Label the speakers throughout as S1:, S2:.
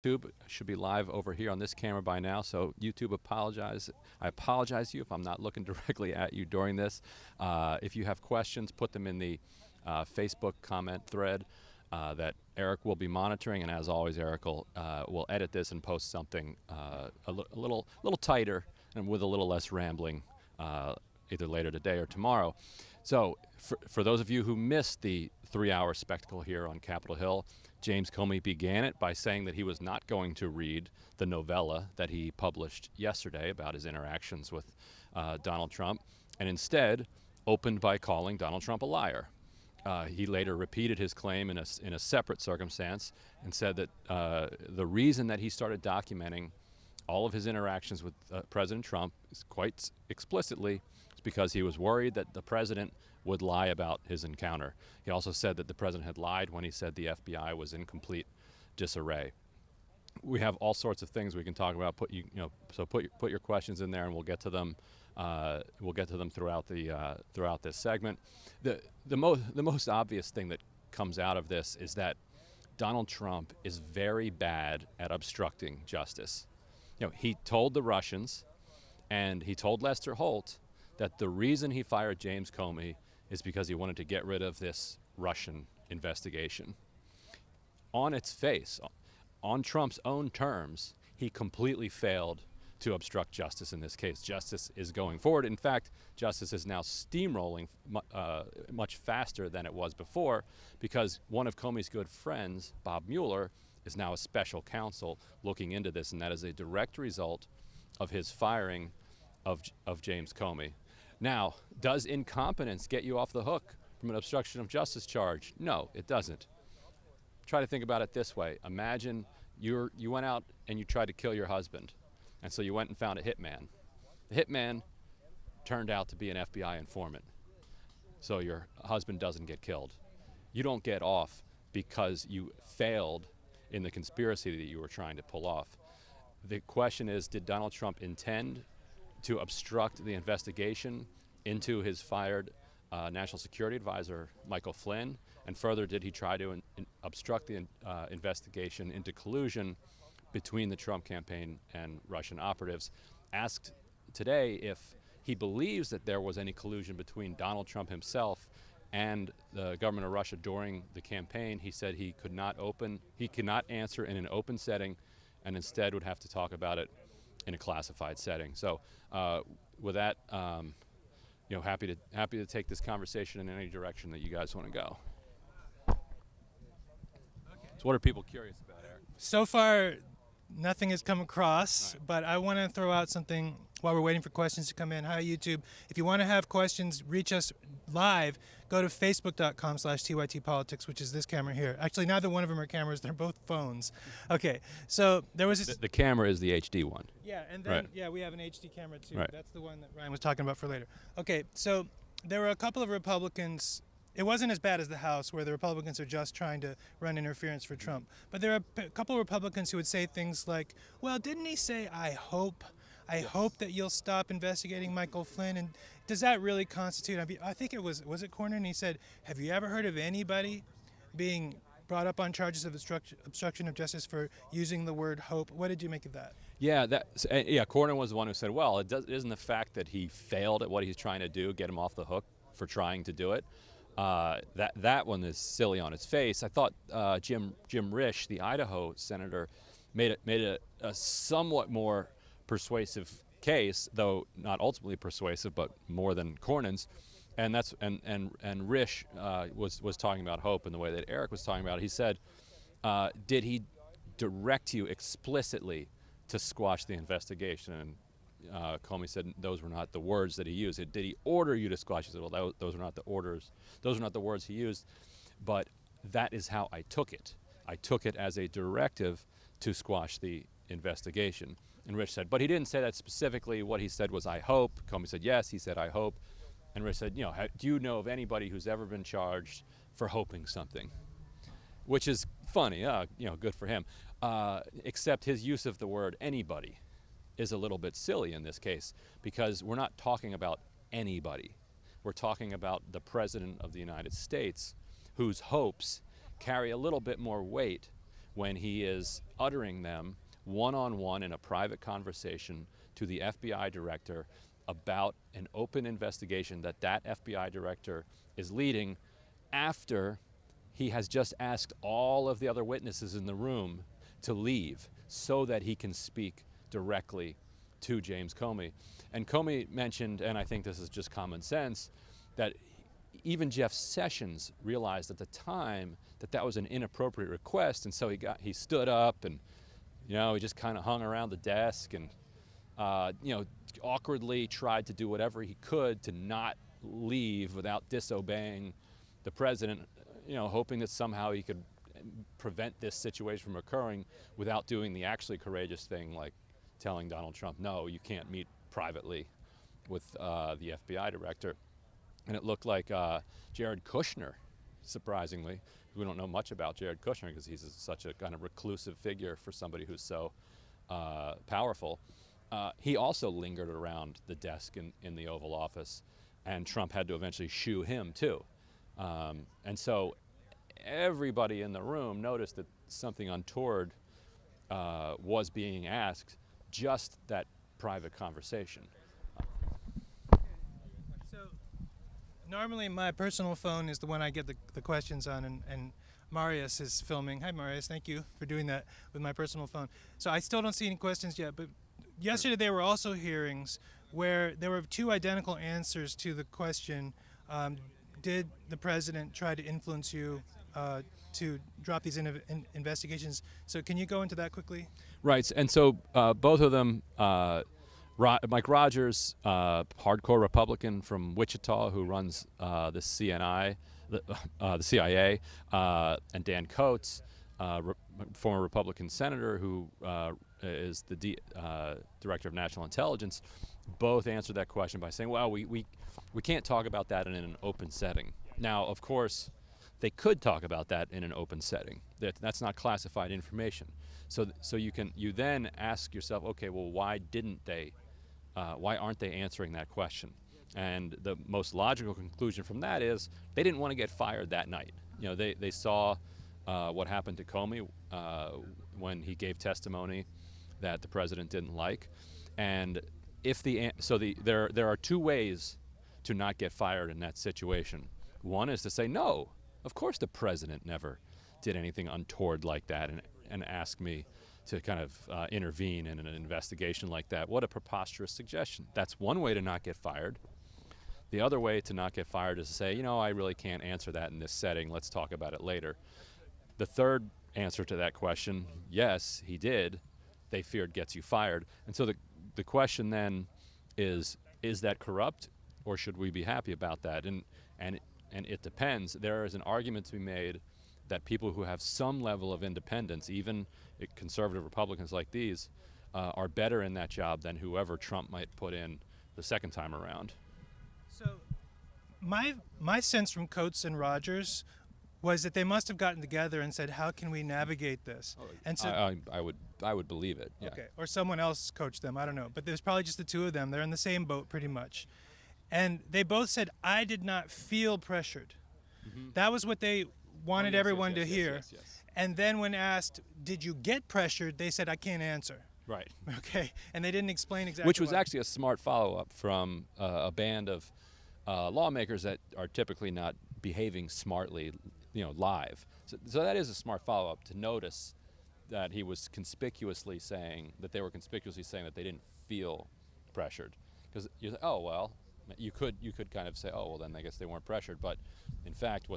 S1: YouTube should be live over here on this camera by now, so YouTube I apologize to you if I'm not looking directly at you during this. If you have questions, put them in the Facebook comment thread that Eric will be monitoring, and as always, Eric will edit this and post something a little tighter and with a little less rambling either later today or tomorrow. So for those of you who missed the 3-hour spectacle here on Capitol Hill, James Comey began it by saying that he was not going to read the novella that he published yesterday about his interactions with Donald Trump, and instead opened by calling Donald Trump a liar. He later repeated his claim in a separate circumstance and said that the reason that he started documenting all of his interactions with President Trump is quite explicitly because he was worried that the president would lie about his encounter. He also said that the president had lied when he said the FBI was in complete disarray. We have all sorts of things we can talk about. Put your questions in there, and we'll get to them. We'll get to them throughout this segment. The most obvious thing that comes out of this is that Donald Trump is very bad at obstructing justice. He told the Russians, and he told Lester Holt that the reason he fired James Comey is because he wanted to get rid of this Russian investigation. On its face, on Trump's own terms, he completely failed to obstruct justice in this case. Justice is going forward. In fact, justice is now steamrolling much faster than it was before because one of Comey's good friends, Bob Mueller, is now a special counsel looking into this, and that is a direct result of his firing of James Comey. Now, does incompetence get you off the hook from an obstruction of justice charge? No, it doesn't. Try to think about it this way. Imagine you went out and you tried to kill your husband, and so you went and found a hitman. The hitman turned out to be an FBI informant, so your husband doesn't get killed. You don't get off because you failed in the conspiracy that you were trying to pull off. The question is, did Donald Trump intend to obstruct the investigation into his fired National Security Advisor, Michael Flynn? And further, did he try to obstruct the investigation into collusion between the Trump campaign and Russian operatives? Asked today if he believes that there was any collusion between Donald Trump himself and the government of Russia during the campaign, he said he could not answer in an open setting, and instead would have to talk about it in a classified setting. So with that, happy to take this conversation in any direction that you guys want to go. So what are people curious about, Eric?
S2: So far, nothing has come across,
S1: Right.
S2: but I want to throw out something while we're waiting for questions to come in. Hi, YouTube. If you want to have questions, reach us live. Go to facebook.com/TYTpolitics, which is this camera here. Actually, neither one of them are cameras. They're both phones. Okay, so there was this...
S1: The camera is the HD one.
S2: Yeah, and then, we have an HD camera, too.
S1: Right.
S2: That's the one that Ryan was talking about for later. Okay, so there were a couple of Republicans. It wasn't as bad as the House, where the Republicans are just trying to run interference for Trump. But there are a couple of Republicans who would say things like, well, didn't he say, I hope that you'll stop investigating Michael Flynn? And does that really constitute, I think it was it Cornyn? And he said, have you ever heard of anybody being brought up on charges of obstruction of justice for using the word hope? What did you make of that?
S1: Yeah, Cornyn was the one who said, well, isn't the fact that he failed at what he's trying to do get him off the hook for trying to do it? That one is silly on its face. I thought Jim Risch, the Idaho senator, made a somewhat more persuasive case, though not ultimately persuasive, but more than Cornyn's. And Risch was talking about hope in the way that Eric was talking about it. He said, did he direct you explicitly to squash the investigation? And Comey said those were not the words that he used. Did he order you to squash it? Well, those were not the orders. Those were not the words he used. But that is how I took it. I took it as a directive to squash the investigation. And Rich said, but he didn't say that specifically. What he said was, I hope. Comey said, yes. He said, I hope. And Rich said, do you know of anybody who's ever been charged for hoping something? Which is funny. Good for him. Except his use of the word anybody is a little bit silly in this case, because we're not talking about anybody. We're talking about the President of the United States, whose hopes carry a little bit more weight when he is uttering them one-on-one in a private conversation to the FBI director about an open investigation that FBI director is leading after he has just asked all of the other witnesses in the room to leave so that he can speak directly to James Comey. And Comey mentioned, and I think this is just common sense, that even Jeff Sessions realized at the time that that was an inappropriate request, and so he stood up and he just kind of hung around the desk and awkwardly tried to do whatever he could to not leave without disobeying the president, hoping that somehow he could prevent this situation from occurring without doing the actually courageous thing like telling Donald Trump, no, you can't meet privately with the FBI director. And it looked like Jared Kushner, surprisingly. We don't know much about Jared Kushner because he's such a kind of reclusive figure for somebody who's so powerful. He also lingered around the desk in the Oval Office, and Trump had to eventually shoo him too. And so everybody in the room noticed that something untoward was being asked, just that private conversation.
S2: So normally my personal phone is the one I get the questions on, and Marius is filming. Hi Marius, thank you for doing that with my personal phone. So I still don't see any questions yet, but yesterday there were also hearings where there were two identical answers to the question, did the president try to influence you to drop these investigations? So can you go into that quickly?
S1: Right, and so both of them, Mike Rogers, hardcore Republican from Wichita who runs the CIA, and Dan Coates, former Republican senator who is the director of national intelligence, both answered that question by saying, well, we can't talk about that in an open setting. Now, of course, they could talk about that in an open setting. That's not classified information. So you then ask yourself, okay, well, why aren't they answering that question? And the most logical conclusion from that is they didn't want to get fired that night. They saw what happened to Comey when he gave testimony that the president didn't like, and there are two ways to not get fired in that situation. One is to say, no, of course the president never did anything untoward like that, and ask me to kind of intervene in an investigation like that. What a preposterous suggestion. That's one way to not get fired. The other way to not get fired is to say, I really can't answer that in this setting. Let's talk about it later. The third answer to that question, yes, he did, they feared gets you fired. And so the question then is that corrupt, or should we be happy about that? And it depends. There is an argument to be made that people who have some level of independence, even conservative Republicans like these, are better in that job than whoever Trump might put in the second time around.
S2: So my sense from Coates and Rogers was that they must have gotten together and said, how can we navigate this? And so
S1: I would believe it. Yeah.
S2: Okay, or someone else coached them, I don't know. But there's probably just the two of them. They're in the same boat pretty much. And they both said, I did not feel pressured. Mm-hmm. That was what they wanted everyone to hear. Yes. And then when asked, did you get pressured, they said, I can't answer.
S1: Right.
S2: Okay, and they didn't explain exactly
S1: Which was
S2: why.
S1: actually a smart follow-up from a band of lawmakers that are typically not behaving smartly, live. So that is a smart follow-up to notice that he was conspicuously saying that they didn't feel pressured. Because you say, oh, well, you could kind of say, oh, well, then I guess they weren't pressured. But in fact,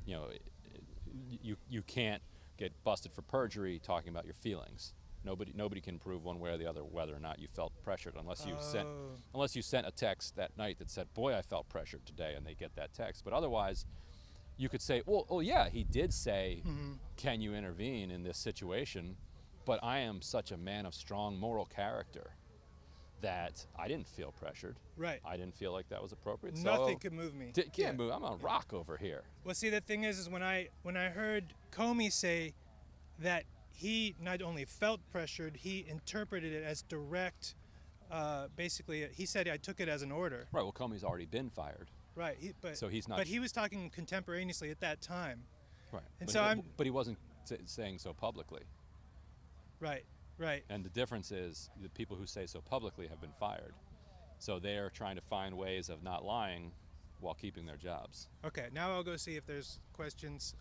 S1: you can't get busted for perjury talking about your feelings. Nobody can prove one way or the other whether or not you felt pressured unless you sent a text that night that said, boy, I felt pressured today, and they get that text. But otherwise, you could say, well, yeah, he did say, can you intervene in this situation? But I am such a man of strong moral character that I didn't feel pressured.
S2: Right.
S1: I didn't feel like that was appropriate.
S2: Nothing could move me.
S1: Can't move. I'm on a rock over here.
S2: Well, see, the thing is when I heard Comey say that he not only felt pressured, he interpreted it as direct. Basically, he said, I took it as an order.
S1: Right. Well, Comey's already been fired.
S2: Right.
S1: So he's not.
S2: But he was talking contemporaneously at that time.
S1: Right.
S2: And but
S1: he wasn't saying so publicly.
S2: Right, right.
S1: And the difference is the people who say so publicly have been fired. So they're trying to find ways of not lying while keeping their jobs.
S2: Okay, now I'll go see if there's questions.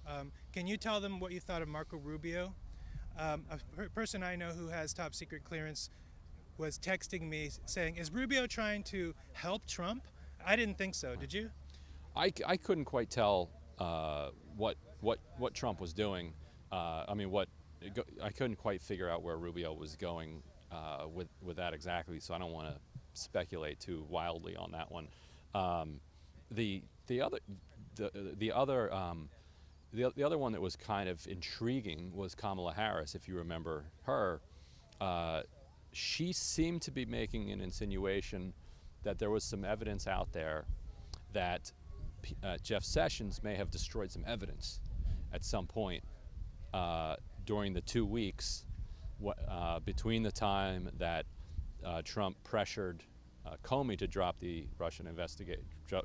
S2: Can you tell them what you thought of Marco Rubio? A person I know who has top secret clearance was texting me saying, "Is Rubio trying to help Trump?" I didn't think so. Did you?
S1: I couldn't quite tell what Trump was doing. I couldn't quite figure out where Rubio was going with that exactly. So I don't want to speculate too wildly on that one. The other the other the other one that was kind of intriguing was Kamala Harris. If you remember her, she seemed to be making an insinuation that there was some evidence out there that Jeff Sessions may have destroyed some evidence at some point during the 2 weeks between the time that Trump pressured Comey to drop the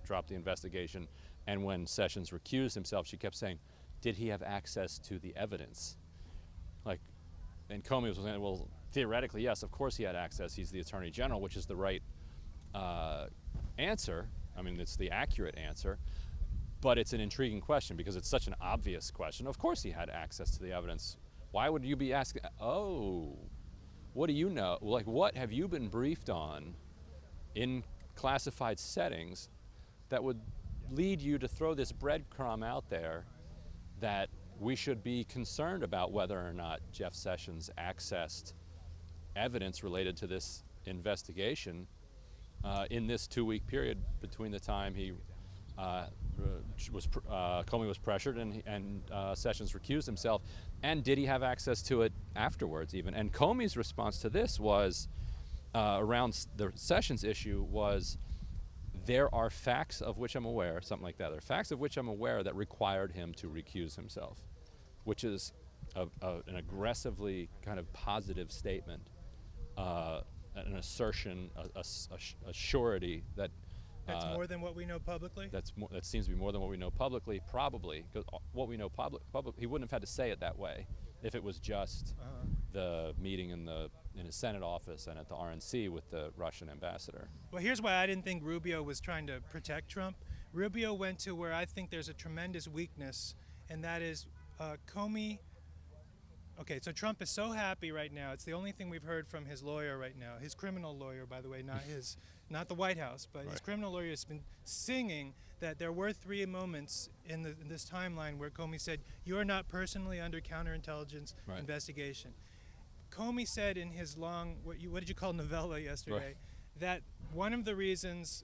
S1: drop the investigation, and when Sessions recused himself. She kept saying, "Did he have access to the evidence?" Like, and Comey was saying, "Well, theoretically, yes, of course he had access. He's the Attorney General," which is the right answer. I mean, it's the accurate answer, but it's an intriguing question because it's such an obvious question. Of course he had access to the evidence. Why would you be asking, oh, what do you know? Like, what have you been briefed on in classified settings that would lead you to throw this breadcrumb out there that we should be concerned about whether or not Jeff Sessions accessed evidence related to this investigation in this 2-week period between the time he Comey was pressured and Sessions recused himself, and did he have access to it afterwards even? And Comey's response to this was around the Sessions issue was, there are facts of which I'm aware, something like that. There are facts of which I'm aware that required him to recuse himself, which is an aggressively kind of positive statement, an assertion, a surety that
S2: That's more than what we know publicly?
S1: that seems to be more than what we know publicly, probably, because what we know public, he wouldn't have had to say it that way if it was just the meeting in his Senate office and at the RNC with the Russian ambassador.
S2: Well, here's why I didn't think Rubio was trying to protect Trump. Rubio went to where I think there's a tremendous weakness, and that is Comey. Okay, so Trump is so happy right now. It's the only thing we've heard from his lawyer right now. His criminal lawyer, by the way, not the White House, but his criminal lawyer has been singing that there were 3 moments in this timeline where Comey said, "You are not personally under counterintelligence investigation." Comey said in his long, what did you call novella yesterday, that one of the reasons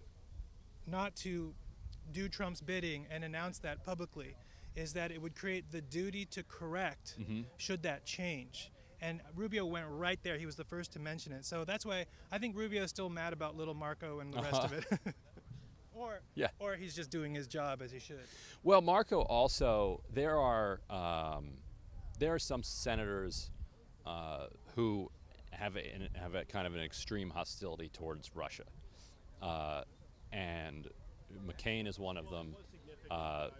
S2: not to do Trump's bidding and announce that publicly is that it would create the duty to correct should that change. And Rubio went right there. He was the first to mention it. So that's why I think Rubio is still mad about little Marco and the rest of it. Or he's just doing his job as he should.
S1: Well, Marco also, there are some senators who have a kind of an extreme hostility towards Russia, and McCain is one of them.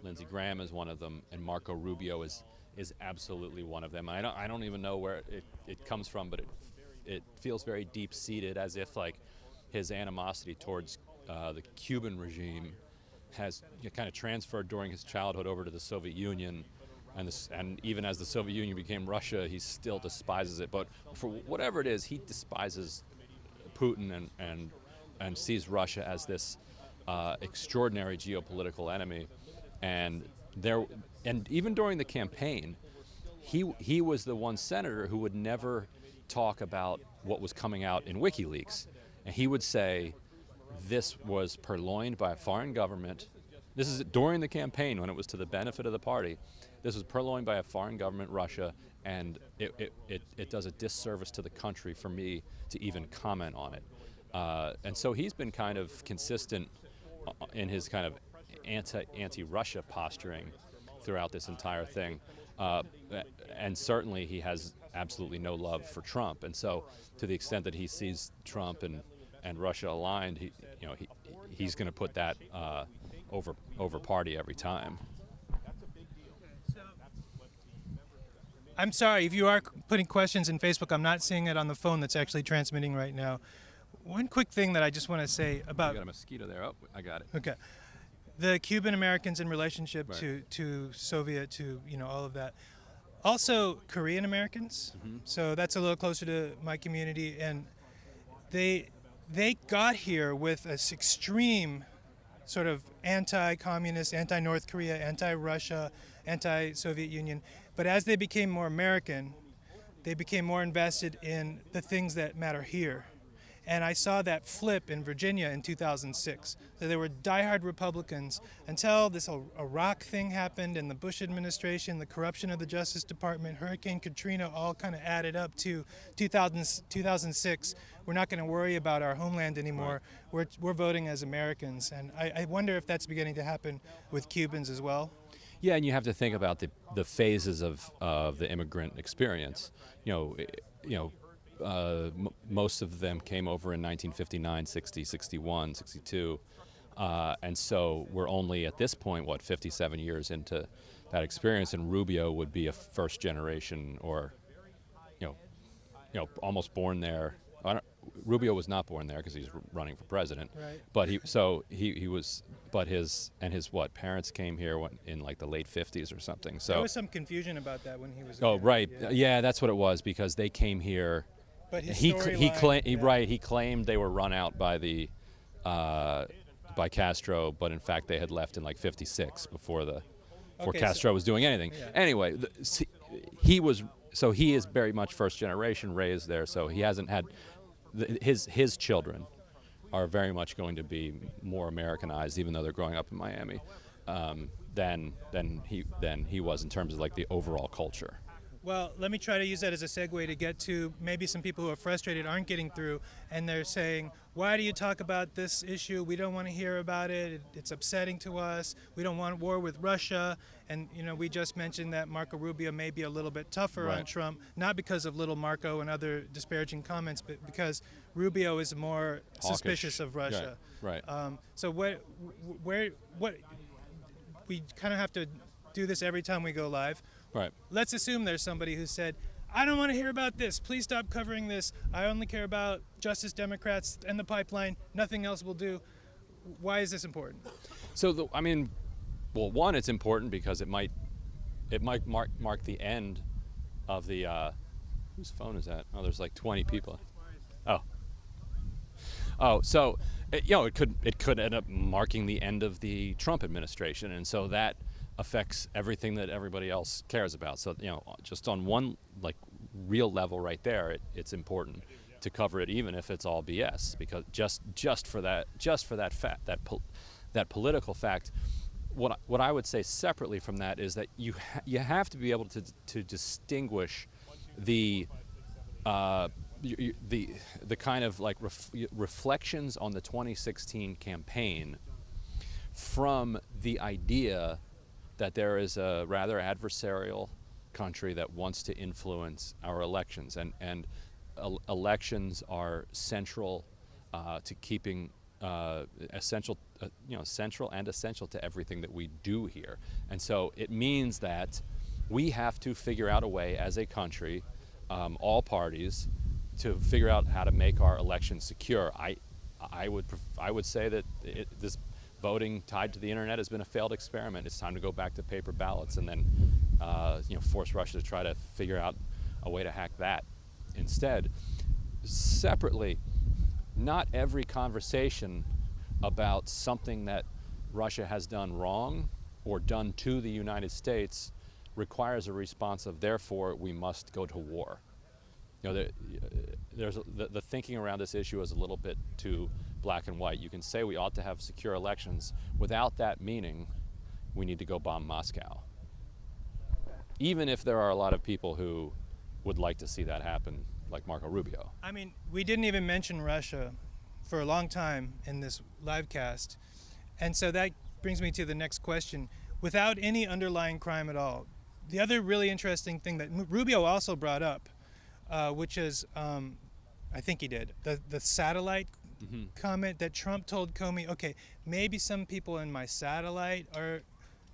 S1: Lindsey Graham is one of them, and Marco Rubio is absolutely one of them. I don't even know where it comes from, but it feels very deep-seated, as if like his animosity towards the Cuban regime has kind of transferred during his childhood over to the Soviet Union, and even as the Soviet Union became Russia, he still despises it. But for whatever it is, he despises Putin and sees Russia as this extraordinary geopolitical enemy. And even during the campaign, he was the one senator who would never talk about what was coming out in WikiLeaks, and he would say this was purloined by a foreign government. This is during the campaign when it was to the benefit of the party. This was purloined by a foreign government, Russia, and it does a disservice to the country for me to even comment on it. And so he's been kind of consistent in his kind of anti-Russia posturing throughout this entire thing. And certainly he has absolutely no love for Trump. And so to the extent that he sees Trump and Russia aligned, he's going to put that over party every time.
S2: I'm sorry if you are putting questions in Facebook. I'm not seeing it on the phone that's actually transmitting right now. One quick thing that I just want to say
S1: I
S2: about
S1: got a mosquito there. Oh, I got it.
S2: okay, the Cuban Americans in relationship
S1: Right.
S2: to Soviet to all of that. Also Korean Americans.
S1: Mm-hmm.
S2: So that's a little closer to my community, and they they got here with this extreme sort of anti-communist, anti-North Korea, anti-Russia, anti-Soviet Union. But as they became more American, they became more invested in the things that matter here. And I saw that flip in Virginia in 2006. So there were diehard Republicans until this whole Iraq thing happened and the Bush administration, the corruption of the Justice Department, Hurricane Katrina all kind of added up to 2006. We're not going to worry about our homeland anymore. We're voting as Americans. And I wonder if that's beginning to happen with Cubans as well.
S1: Yeah, and you have to think about the phases of the immigrant experience. Most of them came over in 1959, 60, 61, 62. And so we're only at this point, 57 years into that experience, and Rubio would be a first generation or, almost born there. Rubio was not born there because he's running for president.
S2: Right.
S1: But he was, but his parents came here in like the late 50s or something. So
S2: There was some confusion about that when he was.
S1: Oh, right.
S2: Yeah.
S1: Yeah, that's what it was, because they came here.
S2: But his
S1: He
S2: storyline,
S1: he claimed they were run out by by Castro, but in fact they had left in like '56 before
S2: Okay,
S1: Castro was doing anything.
S2: Yeah.
S1: Anyway, he is very much first generation, raised there, so he hasn't had his children are very much going to be more Americanized, even though they're growing up in Miami, than he was in terms of like the overall culture.
S2: Well, let me try to use that as a segue to get to maybe some people who are frustrated aren't getting through, and they're saying, why do you talk about this issue? We don't want to hear about it. It's upsetting to us. We don't want war with Russia. And, we just mentioned that Marco Rubio may be a little bit tougher on
S1: Right.
S2: Trump, not because of little Marco and other disparaging comments, but because Rubio is more suspicious of Russia.
S1: Right.
S2: So what we kind of have to do this every time we go live.
S1: Right.
S2: Let's assume there's somebody who said, I don't want to hear about this. Please stop covering this. I only care about Justice Democrats and the pipeline. Nothing else will do. Why is this important?
S1: So one, it's important because it might mark the end of the whose phone is that? Oh, there's like 20 people. So it could end up marking the end of the Trump administration, and so that affects everything that everybody else cares about. So just on one like real level right there, it's important to cover it, even if it's all BS, because just for that fact, that political fact. What I would say separately from that is that you have to be able to distinguish the kind of like reflections on the 2016 campaign from the idea that there is a rather adversarial country that wants to influence our elections, and elections are central to keeping essential and essential to everything that we do here. And so it means that we have to figure out a way as a country, all parties, to figure out how to make our elections secure. I would say that this voting tied to the internet has been a failed experiment. It's time to go back to paper ballots and then force Russia to try to figure out a way to hack that instead. Separately, not every conversation about something that Russia has done wrong or done to the United States requires a response of, therefore we must go to war. There's the thinking around this issue is a little bit too black and white. You can say we ought to have secure elections without that meaning we need to go bomb Moscow, even if there are a lot of people who would like to see that happen, like Marco Rubio.
S2: I mean, we didn't even mention Russia for a long time in this live cast. And so that brings me to the next question. Without any underlying crime at all, the other really interesting thing that Rubio also brought up, which is, I think he did, the satellite comment that Trump told Comey, okay, maybe some people in my satellite are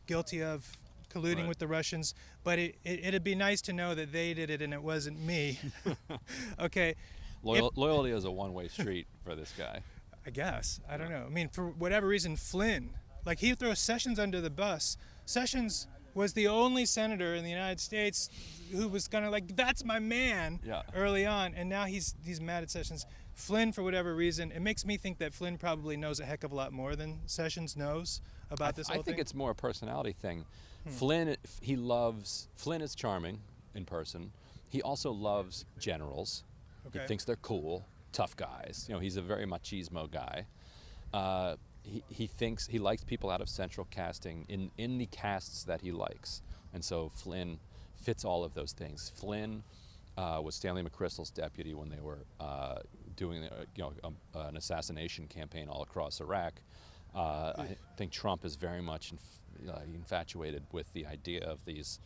S2: guilty of colluding
S1: Right.
S2: with the Russians, but it'd be nice to know that they did it and it wasn't me. Okay,
S1: Loyalty is a one-way street for this guy.
S2: I guess. I don't know. I mean, for whatever reason, Flynn, like he throws Sessions under the bus. Sessions was the only senator in the United States who was kind of like, that's my man,
S1: Yeah.
S2: early on, and now he's mad at Sessions. Flynn, for whatever reason, it makes me think that Flynn probably knows a heck of a lot more than Sessions knows about this whole
S1: I think
S2: thing.
S1: it's more a personality thing.
S2: Hmm.
S1: Flynn is charming in person. He also loves generals.
S2: Okay.
S1: He thinks they're cool, tough guys. You know, he's a very machismo guy. He likes people out of central casting in the casts that he likes, and so Flynn fits all of those things. Flynn was Stanley McChrystal's deputy when they were doing an assassination campaign all across Iraq. I think Trump is very much infatuated with the idea of these,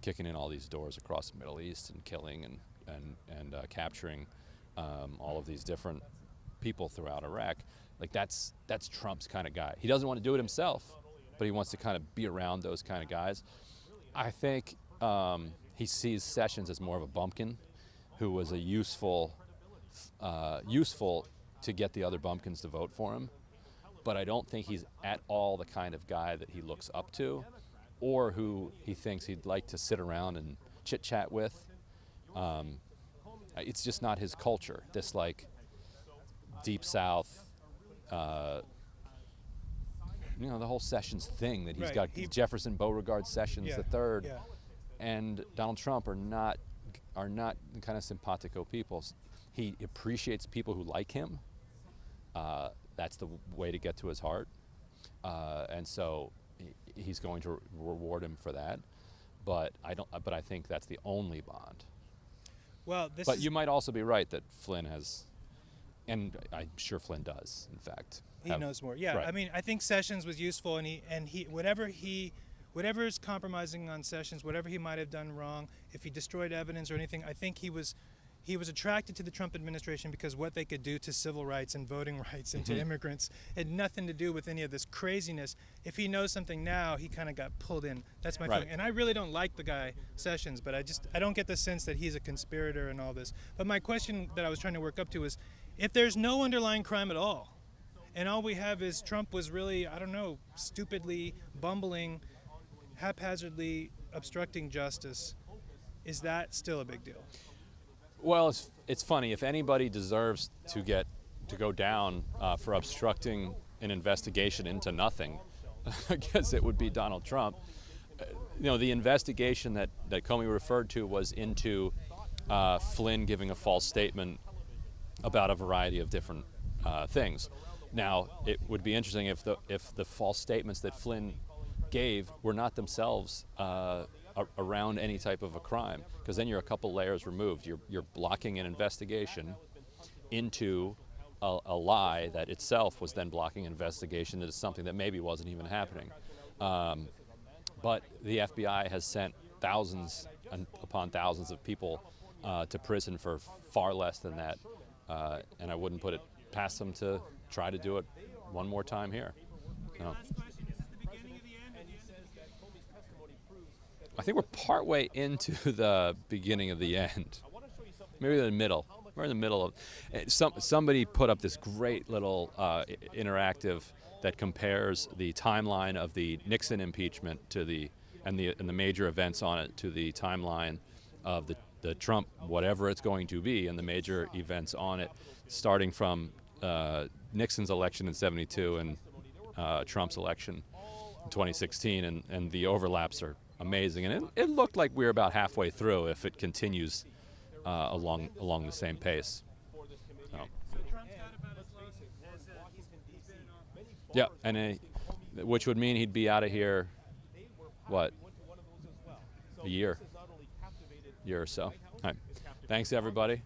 S1: kicking in all these doors across the Middle East and killing and capturing all of these different people throughout Iraq. Like that's Trump's kind of guy. He doesn't want to do it himself, but he wants to kind of be around those kind of guys. I think he sees Sessions as more of a bumpkin, who was a useful to get the other bumpkins to vote for him. But I don't think he's at all the kind of guy that he looks up to, or who he thinks he'd like to sit around and chit chat with. It's just not his culture. This like deep South. The whole Sessions thing that he's got Jefferson Beauregard Sessions the third, and Donald Trump are not the kind of simpatico people. He appreciates people who like him. That's the way to get to his heart, and so he's going to reward him for that. But I think that's the only bond.
S2: Well,
S1: but you might also be right that Flynn has. And I'm sure Flynn does, in fact.
S2: He knows more. Yeah,
S1: right.
S2: I mean, I think Sessions was useful, and whatever is compromising on Sessions, whatever he might have done wrong, if he destroyed evidence or anything, I think he was attracted to the Trump administration because what they could do to civil rights and voting rights and to immigrants had nothing to do with any of this craziness. If he knows something now, he kind of got pulled in. That's my feeling. And I really don't like the guy Sessions, but I don't get the sense that he's a conspirator and all this. But my question that I was trying to work up to is, if there's no underlying crime at all, and all we have is Trump was really, I don't know, stupidly, bumbling, haphazardly obstructing justice, is that still a big deal?
S1: Well, it's funny. If anybody deserves to go down for obstructing an investigation into nothing, I guess it would be Donald Trump. The investigation that Comey referred to was into Flynn giving a false statement about a variety of different things. Now, it would be interesting if the false statements that Flynn gave were not themselves around any type of a crime, because then you're a couple layers removed. You're blocking an investigation into a lie that itself was then blocking an investigation into something that maybe wasn't even happening. But the FBI has sent thousands upon thousands of people to prison for far less than that. And I wouldn't put it past them to try to do it one more time here. No. I think we're partway into the beginning of the end. Maybe in the middle. We're in the middle of. Somebody put up this great little interactive that compares the timeline of the Nixon impeachment to the major events on it to the timeline of the Trump, whatever it's going to be, and the major events on it, starting from Nixon's election in '72 and Trump's election in 2016, and the overlaps are amazing. And it looked like we were about halfway through if it continues along the same pace. So. Yeah, and which would mean he'd be out of here, what, a year or so. All right. Thanks, everybody.